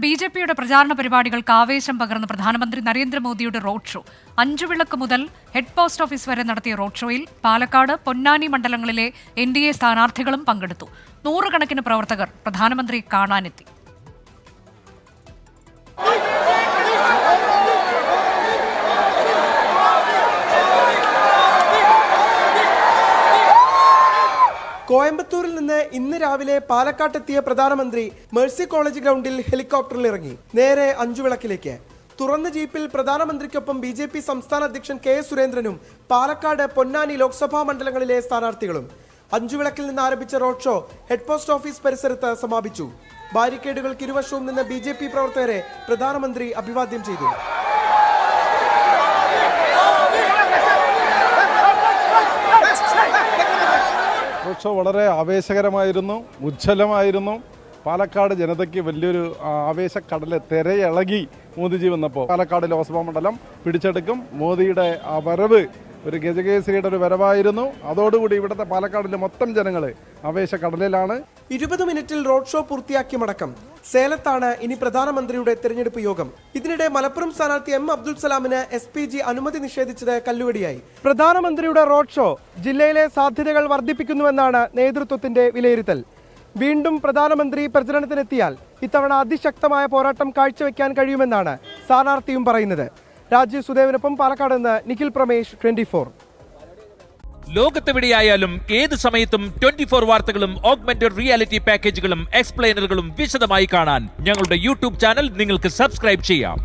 ബി.ജെ.പിയുടെ പ്രചാരണ പരിപാടികൾക്ക് ആവേശം പകർന്ന പ്രധാനമന്ത്രി നരേന്ദ്രമോദിയുടെ റോഡ് ഷോ. അഞ്ചുവിളക്ക് മുതൽ ഹെഡ് പോസ്റ്റ് ഓഫീസ് വരെ നടത്തിയ റോഡ് ഷോയിൽ പാലക്കാട്, പൊന്നാനി മണ്ഡലങ്ങളിലെ NDA സ്ഥാനാർത്ഥികളും പങ്കെടുത്തു. നൂറുകണക്കിന് പ്രവർത്തകർ പ്രധാനമന്ത്രിയെ കാണാനെത്തി. കോയമ്പത്തൂരിൽ നിന്ന് ഇന്ന് രാവിലെ പാലക്കാട്ടെത്തിയ പ്രധാനമന്ത്രി മേഴ്സി കോളേജ് ഗ്രൗണ്ടിൽ ഹെലികോപ്റ്ററിൽ ഇറങ്ങി നേരെ അഞ്ചുവിളക്കിലേക്ക്. തുറന്ന ജീപ്പിൽ പ്രധാനമന്ത്രിക്കൊപ്പം BJP സംസ്ഥാന അധ്യക്ഷൻ K. സുരേന്ദ്രനും പാലക്കാട്, പൊന്നാനി ലോക്സഭാ മണ്ഡലങ്ങളിലെ സ്ഥാനാർത്ഥികളും. അഞ്ചുവിളക്കിൽ നിന്ന് ആരംഭിച്ച road show head post office പരിസരത്ത് സമാപിച്ചു. ബാരിക്കേഡുകൾക്ക് ഇരുവശവും നിന്ന് BJP പ്രവർത്തകരെ പ്രധാനമന്ത്രി അഭിവാദ്യം ചെയ്തു. റോഡ് ഷോ വളരെ ആവേശകരമായിരുന്നു, ഉജ്ജ്വലമായിരുന്നു. പാലക്കാട് ജനതയ്ക്ക് വലിയൊരു ആവേശക്കടല് തിരയിളകി മോദിജി വന്നപ്പോൾ. പാലക്കാട് ലോക്സഭാ മണ്ഡലം പിടിച്ചെടുക്കും. മോദിയുടെ ആ വരവ് ഒരു ഗജകേസരിയുടെ ഒരു വരവായിരുന്നു. അതോടുകൂടി ഇവിടുത്തെ പാലക്കാടിലെ മൊത്തം ജനങ്ങൾ ആവേശക്കടലിലാണ്. 20 മിനിറ്റിൽ റോഡ് ഷോ പൂർത്തിയാക്കി മടക്കം. സേലത്താണ് ഇനി പ്രധാനമന്ത്രിയുടെ തെരഞ്ഞെടുപ്പ് യോഗം. ഇതിനിടെ മലപ്പുറം സ്ഥാനാർത്ഥി M. അബ്ദുൽ സലാമിന് SPG അനുമതി നിഷേധിച്ചത് കല്ലുകടിയായി. പ്രധാനമന്ത്രിയുടെ റോഡ് ഷോ ജില്ലയിലെ സാധ്യതകൾ വർദ്ധിപ്പിക്കുന്നുവെന്നാണ് നേതൃത്വത്തിന്റെ വിലയിരുത്തൽ. വീണ്ടും പ്രധാനമന്ത്രി പ്രചരണത്തിനെത്തിയാൽ ഇത്തവണ അതിശക്തമായ പോരാട്ടം കാഴ്ചവെക്കാൻ കഴിയുമെന്നാണ് സ്ഥാനാർത്ഥിയും പറയുന്നത്. രാജീവ് സുദേവിനൊപ്പം പാലക്കാട് നിന്ന് നിഖിൽ പ്രമേഷ്, 24. ലോകത്തെവിടെയായാലും ഏത് സമയത്തും 24 വാർത്തകളും ഓഗ്മെന്റഡ് റിയാലിറ്റി പാക്കേജുകളും എക്സ്പ്ലെയിനറുകളും വിശദമായി കാണാൻ ഞങ്ങളുടെ YouTube ചാനൽ നിങ്ങൾക്ക് സബ്സ്ക്രൈബ് ചെയ്യാം.